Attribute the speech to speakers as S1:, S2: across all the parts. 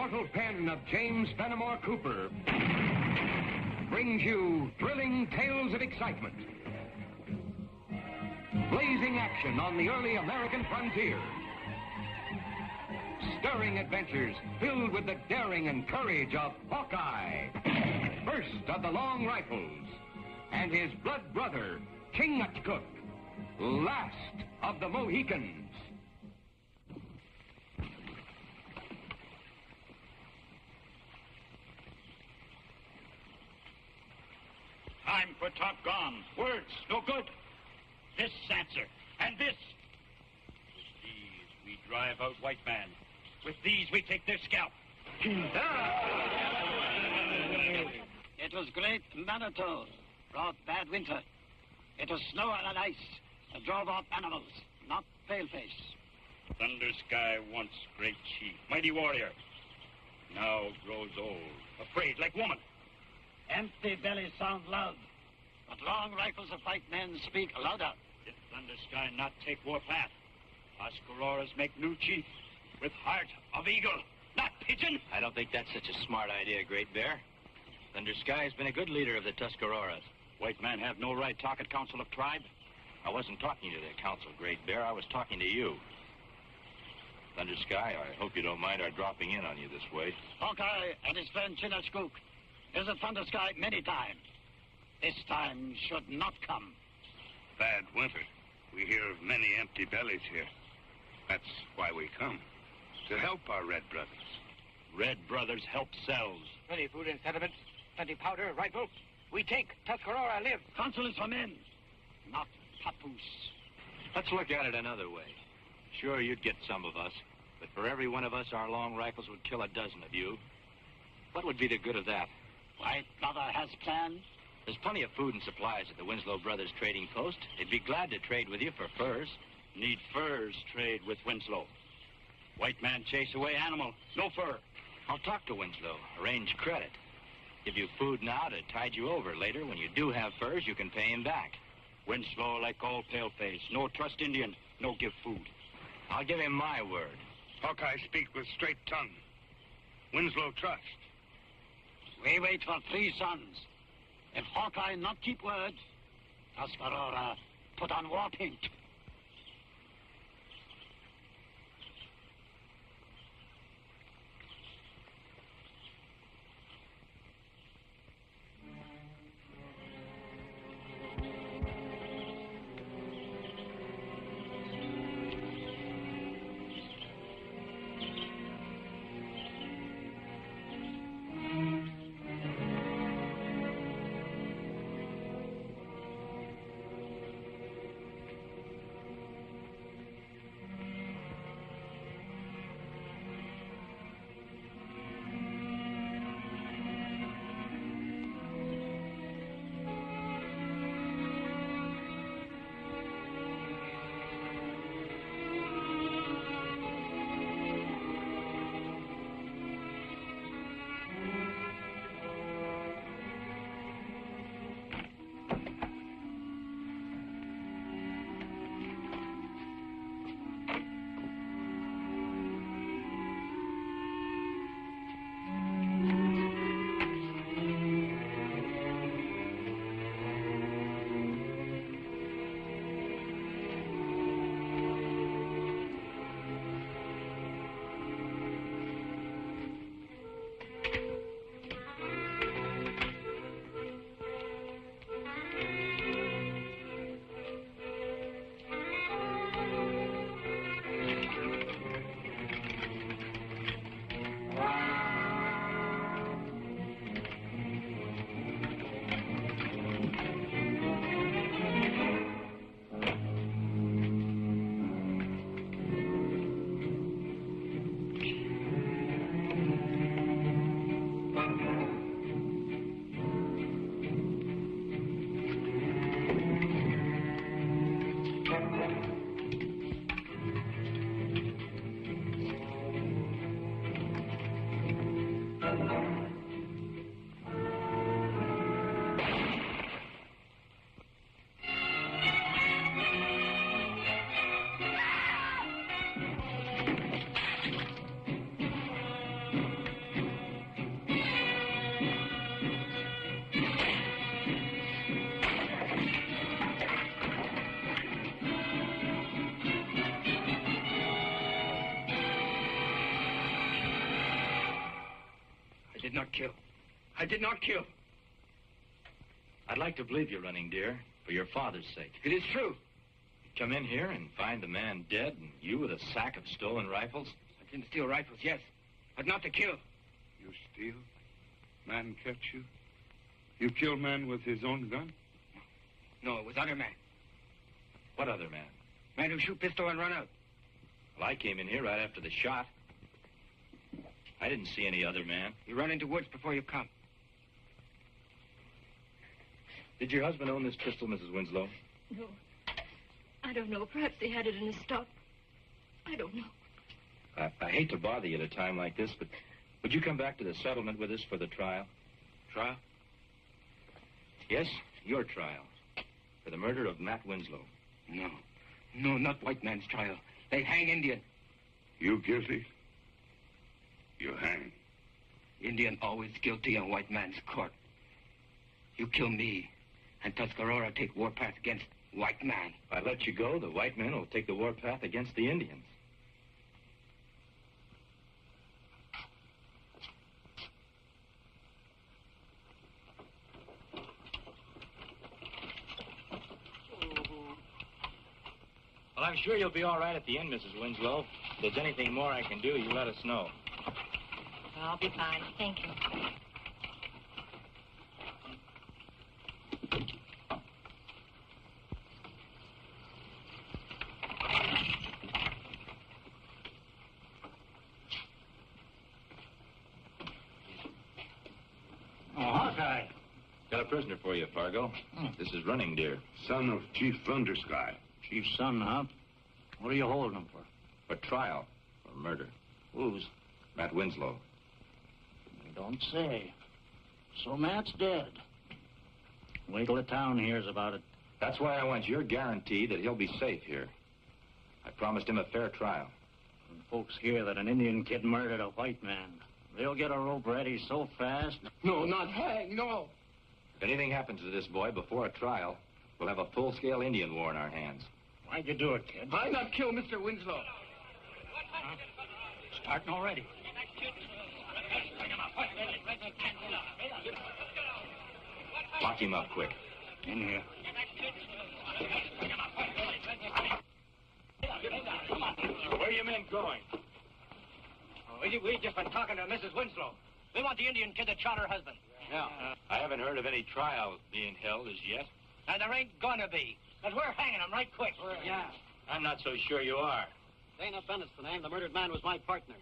S1: immortal pen of James Fenimore Cooper brings you thrilling tales of excitement, blazing action on the early American frontier, stirring adventures filled with the daring and courage of Hawkeye, first of the Long Rifles, and his blood brother, Chingachgook, last of the Mohicans.
S2: Time for talk gone. Words, no good. This answer, and this. With these, we drive out white man. With these, we take their scalp.
S3: It was great Manitou, brought bad winter. It was snow and ice that drove off animals, not paleface.
S2: Thunder Sky once great chief, mighty warrior. Now grows old, afraid like woman.
S3: Empty bellies sound loud, but long rifles of white men speak louder.
S2: If Thunder Sky not take war path, Tuscaroras make new chief with heart of eagle, not pigeon.
S4: I don't think that's such a smart idea, Great Bear. Thunder Sky has been a good leader of the Tuscaroras.
S2: White man have no right talk at council of tribe.
S4: I wasn't talking to the council, Great Bear. I was talking to you. Thunder Sky, I hope you don't mind our dropping in on you this way.
S3: Hawkeye and his friend Chingachgook visit Thunder Sky many times. This time should not come.
S5: Bad winter. We hear of many empty bellies here. That's why we come. To help our red brothers.
S2: Red brothers help selves.
S6: Plenty food and sediment, plenty powder, rifle. We take Tuscarora live.
S3: Council is for men, not papoose.
S4: Let's look at it another way. Sure, you'd get some of us, but for every one of us, our long rifles would kill a dozen of you. What would be the good of that?
S3: White brother has planned.
S4: There's plenty of food and supplies at the Winslow Brothers trading post. They'd be glad to trade with you for furs.
S2: Need furs, trade with Winslow. White man chase away animal, no fur.
S4: I'll talk to Winslow, arrange credit. Give you food now to tide you over. Later, when you do have furs, you can pay him back.
S2: Winslow like all paleface. No trust Indian, no give food.
S4: I'll give him my word.
S5: Hawkeye speak with straight tongue. Winslow trust.
S3: We wait for 3 sons. If Hawkeye not keep word, Tuscarora put on war paint.
S6: not kill. I did not kill.
S4: I'd like to believe you, Running Deer, for your father's sake.
S6: It is true.
S4: You come in here and find the man dead, and you with a sack of stolen rifles?
S6: I didn't steal rifles, yes, but not to kill.
S5: You steal? Man catch you? You kill man with his own gun?
S6: No, it was other man.
S4: What other man?
S6: Man who shoot pistol and run out.
S4: Well, I came in here right after the shot. I didn't see any other man.
S6: You run into woods before you come.
S4: Did your husband own this pistol, Mrs. Winslow?
S7: No. I don't know. Perhaps he had it in his stock. I don't know.
S4: I hate to bother you at a time like this, but would you come back to the settlement with us for the trial?
S6: Trial?
S4: Yes, your trial. For the murder of Matt Winslow.
S6: No. No, not white man's trial. They hang Indian.
S5: You guilty? You hang.
S6: Indian always guilty on white man's court. You kill me, and Tuscarora take warpath against white man.
S4: If I let you go, the white men will take the warpath against the Indians. Well, I'm sure you'll be all right at the end, Mrs. Winslow. If there's anything more I can do, you let us know.
S7: I'll be fine. Thank you.
S3: Oh, Hawkeye.
S4: Got a prisoner for you, Fargo. This is Running Deer.
S5: Son of Chief Thundersky.
S3: Chief's son, huh? What are you holding him for?
S4: For trial. For murder.
S3: Whose?
S4: Matt Winslow.
S3: You don't say. So Matt's dead. Wait till the town hears about it.
S4: That's why I want your guarantee that he'll be safe here. I promised him a fair trial.
S3: When folks hear that an Indian kid murdered a white man, they'll get a rope ready so fast.
S6: No, not hang, no.
S4: If anything happens to this boy before a trial, we'll have a full-scale Indian war in our hands.
S3: Why'd you do it, kid?
S6: I not kill Mr. Winslow.
S3: Huh? Starting already.
S4: Lock him up quick.
S3: In here.
S4: Where are you men going?
S6: We just been talking to Mrs. Winslow. We want the Indian kid that shot her husband.
S3: Yeah.
S4: I haven't heard of any trial being held as yet.
S6: And there ain't gonna be. Because we're hanging him right quick.
S3: Yeah.
S4: I'm not so sure you are.
S3: Dana Bennett's the name. The murdered man was my partner.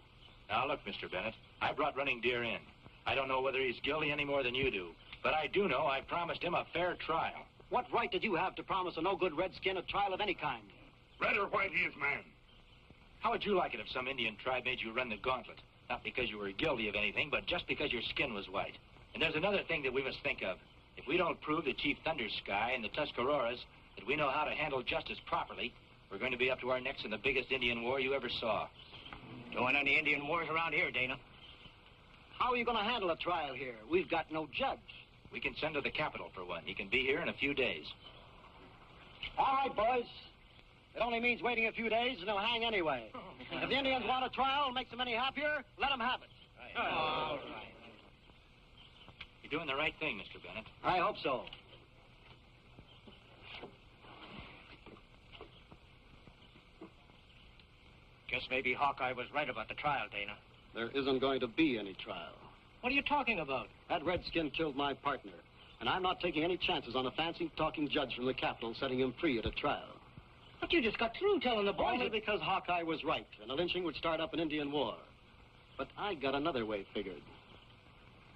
S4: Now, look, Mr. Bennett, I brought Running Deer in. I don't know whether he's guilty any more than you do. But I do know I promised him a fair trial.
S3: What right did you have to promise a no-good redskin a trial of any kind?
S5: Red or white, he is man.
S4: How would you like it if some Indian tribe made you run the gauntlet? Not because you were guilty of anything, but just because your skin was white. And there's another thing that we must think of. If we don't prove to Chief Thundersky and the Tuscaroras that we know how to handle justice properly, we're going to be up to our necks in the biggest Indian war you ever saw.
S6: Don't want any Indian wars around here, Dana.
S3: How are you going to handle a trial here? We've got no judge.
S4: We can send to the capital for one. He can be here in a few days.
S3: All right, boys. It only means waiting a few days and he'll hang anyway. If the Indians want a trial and makes them any happier, let them have it.
S6: All right.
S4: You're doing the right thing, Mr. Bennett.
S3: I hope so.
S6: Guess maybe Hawkeye was right about the trial, Dana.
S3: There isn't going to be any trial.
S6: What are you talking about?
S3: That redskin killed my partner, and I'm not taking any chances on a fancy-talking judge from the capital setting him free at a trial.
S6: But you just got through telling the boys.
S3: Only because Hawkeye was right, and a lynching would start up an Indian war. But I got another way figured.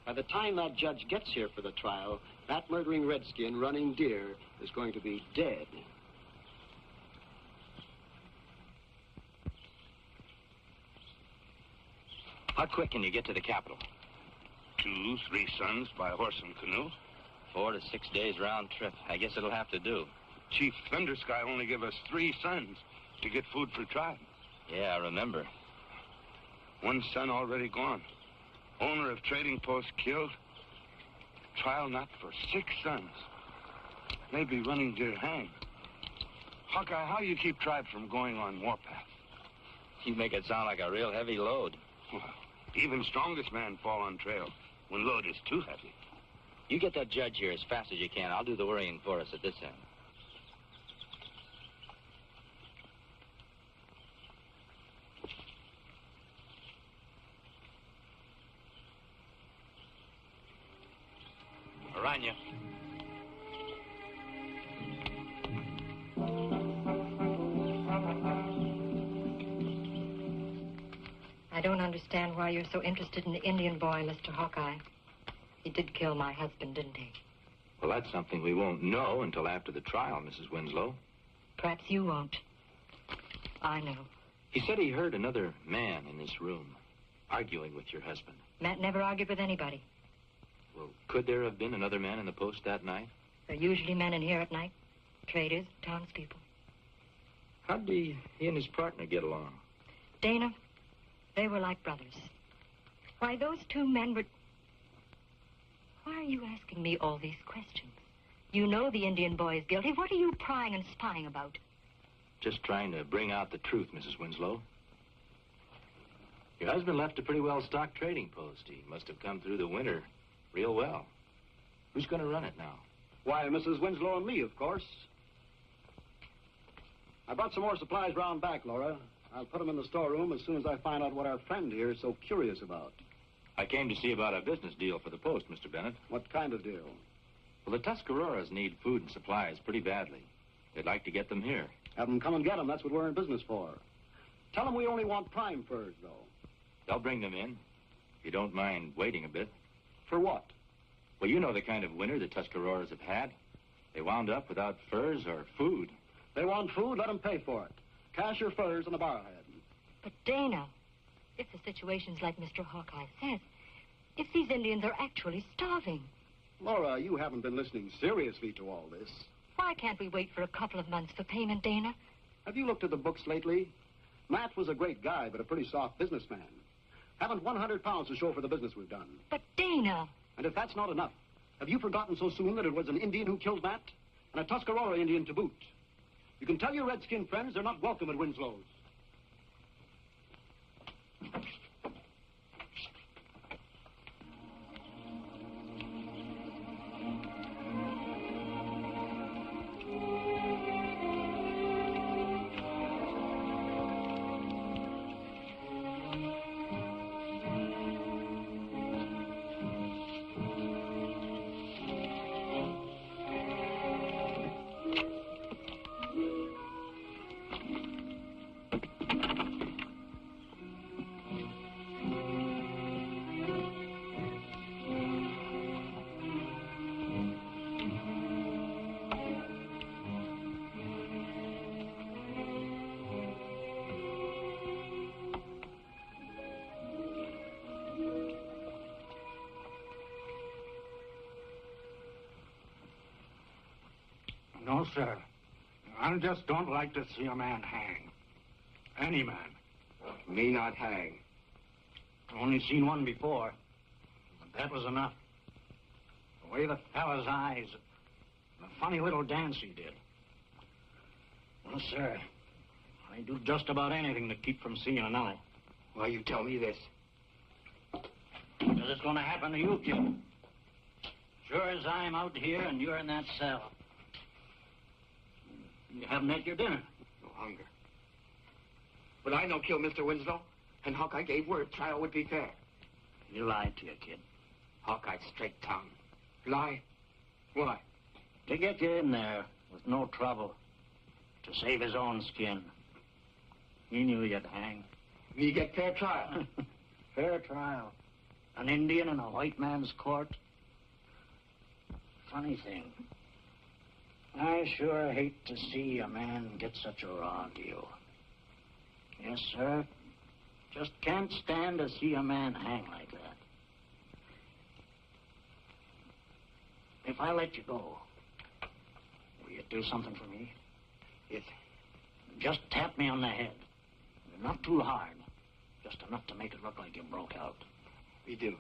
S3: By the time that judge gets here for the trial, that murdering redskin, Running Deer, is going to be dead.
S4: How quick can you get to the capital?
S5: 2, 3 sons by horse and canoe.
S4: 4 to 6 days round trip. I guess it'll have to do.
S5: Chief Thundersky only gave us 3 sons to get food for trial.
S4: Yeah, I remember.
S5: 1 son already gone. Owner of trading post killed. Trial not for 6 sons. Maybe Running Deer hanged. Hawkeye, how you keep tribe from going on warpath?
S4: You make it sound like a real heavy load.
S5: Well, even strongest man fall on trail. One load is too heavy.
S4: You get that judge here as fast as you can. I'll do the worrying for us at this end. Aranya.
S7: I don't understand why you're so interested in the Indian boy, Mr. Hawkeye. He did kill my husband, didn't he?
S4: Well, that's something we won't know until after the trial, Mrs. Winslow.
S7: Perhaps you won't. I know.
S4: He said he heard another man in this room arguing with your husband.
S7: Matt never argued with anybody.
S4: Well, could there have been another man in the post that night?
S7: There are usually men in here at night. Traders, townspeople.
S4: How'd he and his partner get along?
S7: Dana, they were like brothers. Why, those two men were... Why are you asking me all these questions? You know the Indian boy is guilty. What are you prying and spying about?
S4: Just trying to bring out the truth, Mrs. Winslow. Your husband left a pretty well-stocked trading post. He must have come through the winter real well. Who's going to run it now?
S3: Why, Mrs. Winslow and me, of course. I brought some more supplies round back, Laura. I'll put them in the storeroom as soon as I find out what our friend here is so curious about.
S4: I came to see about a business deal for the post, Mr. Bennett.
S3: What kind of deal?
S4: Well, the Tuscaroras need food and supplies pretty badly. They'd like to get them here.
S3: Have them come and get them. That's what we're in business for. Tell them we only want prime furs, though.
S4: They'll bring them in, if you don't mind waiting a bit.
S3: For what?
S4: Well, you know the kind of winter the Tuscaroras have had. They wound up without furs or food.
S3: They want food, let them pay for it. Cash or furs on the barrowhead.
S7: But Dana, if the situation's like Mr. Hawkeye says, if these Indians are actually starving...
S3: Laura, you haven't been listening seriously to all this.
S7: Why can't we wait for a couple of months for payment, Dana?
S3: Have you looked at the books lately? Matt was a great guy, but a pretty soft businessman. Haven't 100 pounds to show for the business we've done.
S7: But Dana...
S3: And if that's not enough, have you forgotten so soon that it was an Indian who killed Matt? And a Tuscarora Indian to boot? You can tell your redskin friends they're not welcome at Winslow's.
S8: No, sir. I just don't like to see a man hang. Any man.
S6: Me not hang.
S8: Only seen one before. But that was enough. The way the fella's eyes, the funny little dance he did. Well, sir, I do just about anything to keep from seeing another.
S6: Why you tell me this?
S8: Because it's going to happen to you, kid. Sure as I'm out here and you're in that cell. You haven't had your dinner.
S6: No hunger. But I no kill Mr. Winslow, and Hawkeye gave word trial would be fair.
S8: You lied to your kid.
S6: Hawkeye's straight tongue. Lie? Why?
S8: To get you in there with no trouble. To save his own skin. He knew you'd hang.
S6: Me get fair trial.
S8: Fair trial. An Indian in a white man's court. Funny thing. I sure hate to see a man get such a raw deal. Yes, sir. Just can't stand to see a man hang like that. If I let you go, will you do something for me?
S6: Yes.
S8: Just tap me on the head. Not too hard. Just enough to make it look like you broke out.
S6: We do.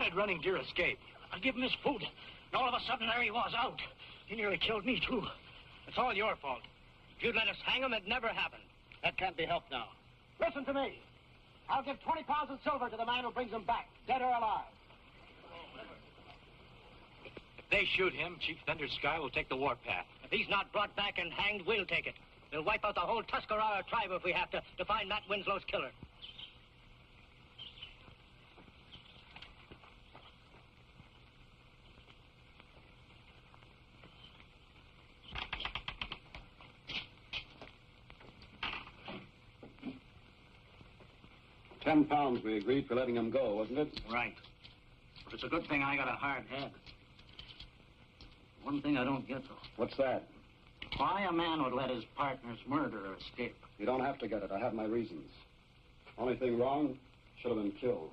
S4: did Running Deer escape?
S8: I give him his food, and all of a sudden there he was out. He nearly killed me, too.
S2: It's all your fault. If you'd let us hang him, it'd never happen.
S3: That can't be helped now. Listen to me. I'll give 20 pounds of silver to the man who brings him back, dead or alive.
S4: If they shoot him, Chief Thunder Sky will take the warpath.
S2: If he's not brought back and hanged, we'll take it. We'll wipe out the whole Tuscarora tribe if we have to find Matt Winslow's killer.
S3: £10 we agreed for letting him go, wasn't it?
S8: Right. But it's a good thing I got a hard head. One thing I don't get, though.
S3: What's that?
S8: Why a man would let his partner's murderer escape?
S3: You don't have to get it. I have my reasons. Only thing wrong, should have been killed.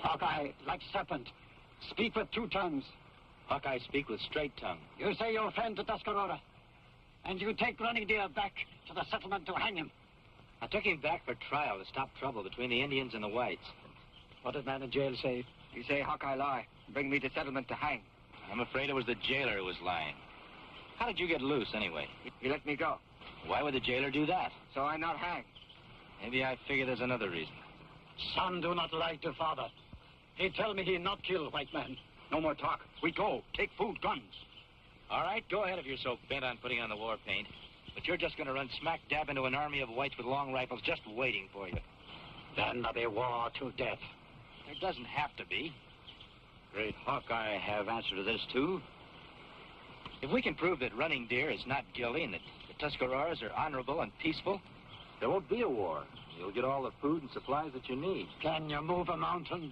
S8: Hawkeye, like serpent, speak with two tongues.
S4: Hawkeye speak with straight tongue.
S8: You say you're friend to Tuscarora, and you take Running Deer back to the settlement to hang him.
S4: I took him back for trial to stop trouble between the Indians and the whites.
S8: What did man in jail say?
S6: You say Hawkeye lie. Bring me to settlement to hang.
S4: I'm afraid it was the jailer who was lying. How did you get loose, anyway?
S6: He let me go.
S4: Why would the jailer do that?
S6: So I not hang.
S4: Maybe I figure there's another reason.
S8: Son, do not lie to father. He tell me he not kill white man. No more talk. We go. Take food, guns.
S4: All right, go ahead if you're so bent on putting on the war paint. But you're just going to run smack dab into an army of whites with long rifles just waiting for you.
S8: Then there'll be war to death.
S4: There doesn't have to be.
S8: Great Hawkeye have answer to this, too.
S4: If we can prove that Running Deer is not guilty and that the Tuscaroras are honorable and peaceful, there won't be a war. You'll get all the food and supplies that you need.
S8: Can you move a mountain?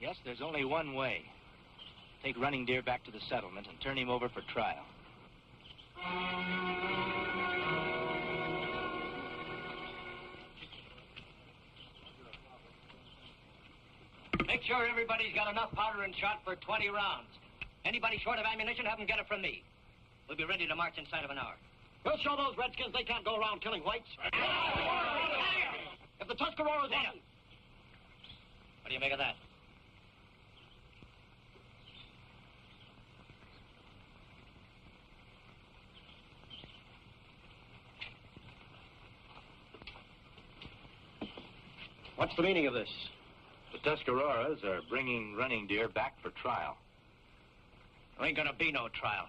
S4: Yes, there's only one way. Take Running Deer back to the settlement and turn him over for trial.
S2: Make sure everybody's got enough powder and shot for 20 rounds. Anybody short of ammunition, have them get it from me. We'll be ready to march inside of an hour.
S3: We'll show those redskins they can't go around killing whites. If the Tuscaroras want...
S2: What do you make of that?
S3: What's the meaning of this?
S4: The Tuscaroras are bringing Running Deer back for trial.
S2: There ain't gonna be no trial.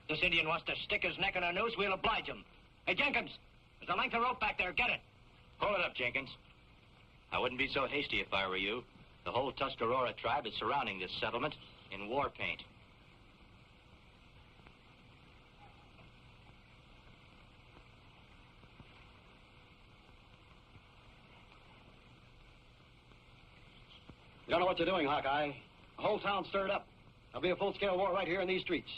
S2: This Indian wants to stick his neck in a noose, we'll oblige him. Hey, Jenkins, there's a length of rope back there. Get it.
S4: Hold it up, Jenkins. I wouldn't be so hasty if I were you. The whole Tuscarora tribe is surrounding this settlement in war paint.
S3: You don't know what you're doing, Hawkeye. The whole town's stirred up. There'll be a full-scale war right here in these streets.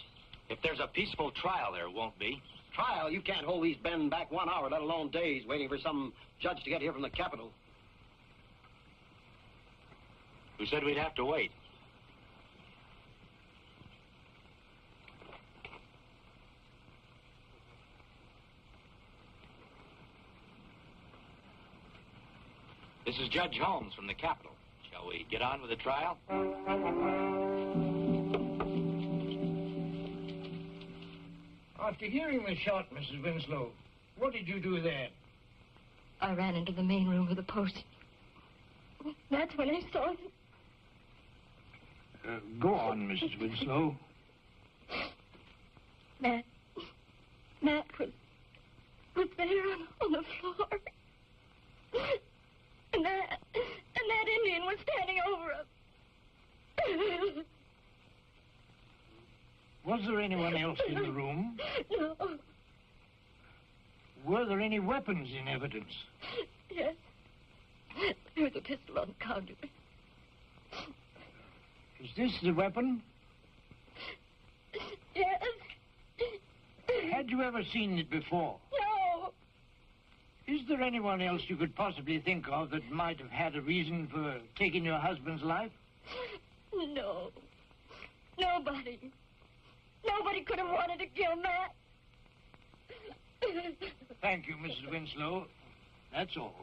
S4: If there's a peaceful trial, there won't be.
S3: Trial? You can't hold these men back 1 hour, let alone days, waiting for some judge to get here from the capital.
S4: Who said we'd have to wait? This is Judge Holmes from the capital. Shall we get on with the trial?
S9: After hearing the shot, Mrs. Winslow, what did you do then?
S7: I ran into the main room of the post. That's when I saw him.
S9: Go on, Mrs. Winslow.
S7: Matt was there on the floor. And that Indian was standing over him.
S9: Was there anyone else in the room?
S7: No.
S9: Were there any weapons in evidence?
S7: Yes. There's a pistol on the counter.
S9: Is this the weapon?
S7: Yes.
S9: Had you ever seen it before?
S7: No.
S9: Is there anyone else you could possibly think of that might have had a reason for taking your husband's life?
S7: No. Nobody. Nobody could have wanted to kill Matt.
S9: Thank you, Mrs. Winslow. That's all.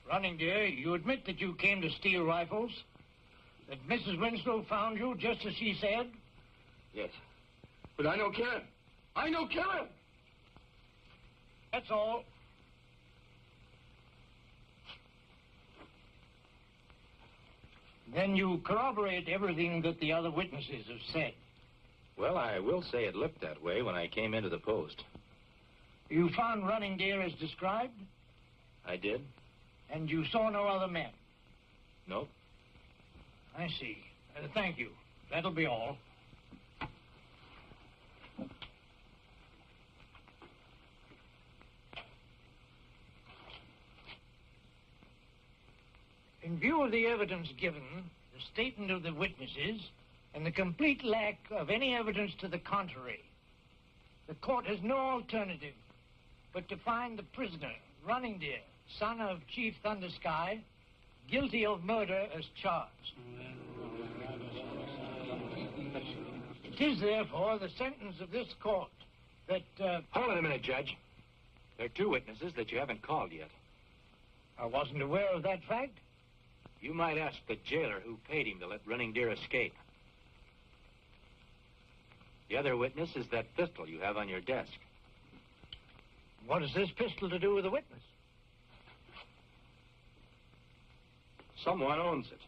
S9: Running Deer, you admit that you came to steal rifles? That Mrs. Winslow found you just as she said?
S5: Yes. But I no kill him. I no kill him.
S9: That's all. Then you corroborate everything that the other witnesses have said.
S4: Well, I will say it looked that way when I came into the post.
S9: You found Running Deer as described?
S4: I did?
S9: And you saw no other men?
S4: Nope.
S9: I see. Thank you. That'll be all. In view of the evidence given, the statement of the witnesses, and the complete lack of any evidence to the contrary, the court has no alternative but to find the prisoner, Running Deer, son of Chief Thundersky, guilty of murder as charged. It is, therefore, the sentence of this court that...
S4: Hold on a minute, Judge. There are two witnesses that you haven't called yet.
S9: I wasn't aware of that fact.
S4: You might ask the jailer who paid him to let Running Deer escape. The other witness is that pistol you have on your desk.
S9: What has this pistol to do with the witness?
S4: Someone owns it.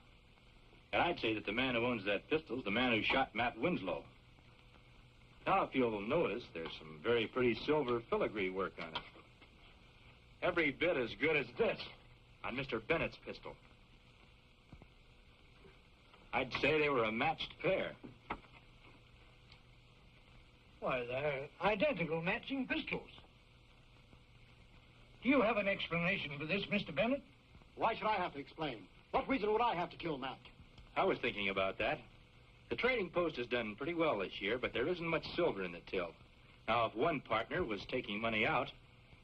S4: And I'd say that the man who owns that pistol is the man who shot Matt Winslow. Now, if you'll notice, there's some very pretty silver filigree work on it. Every bit as good as this on Mr. Bennett's pistol. I'd say they were a matched pair.
S9: Why, they're identical matching pistols. Do you have an explanation for this, Mr. Bennett?
S3: Why should I have to explain? What reason would I have to kill Matt?
S4: I was thinking about that. The trading post has done pretty well this year, but there isn't much silver in the till. Now, if one partner was taking money out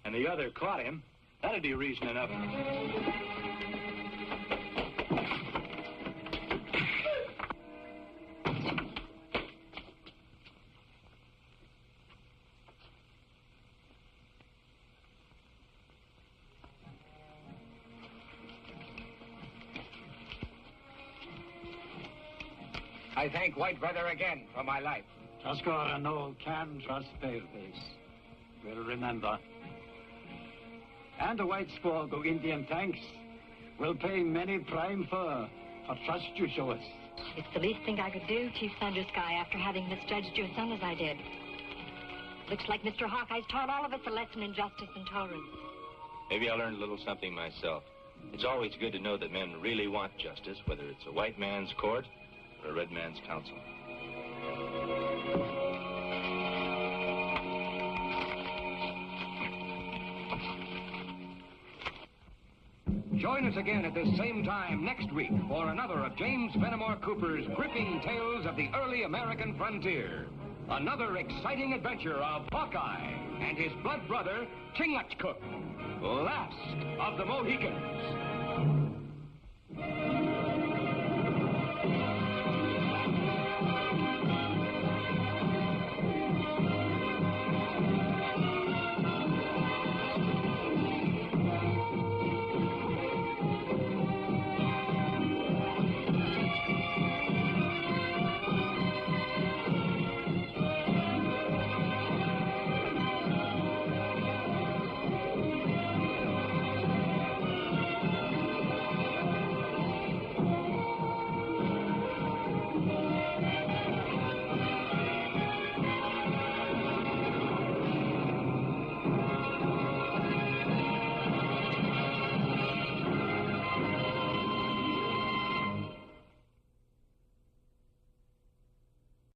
S4: and the other caught him, that'd be reason enough.
S6: I thank White Brother again for my life.
S8: Tuscarora no can trust paleface. Will remember. And the white squaw go Indian thanks. Will pay many prime for trust you show us.
S7: It's the least thing I could do, Chief Thundersky, after having misjudged your son as I did. Looks like Mr. Hawkeye's taught all of us a lesson in justice and tolerance.
S4: Maybe I learned a little something myself. It's always good to know that men really want justice, whether it's a white man's court or a red man's council.
S1: Join us again at this same time next week for another of James Fenimore Cooper's gripping tales of the early American frontier. Another exciting adventure of Hawkeye and his blood brother, Chingachgook, last of the Mohicans.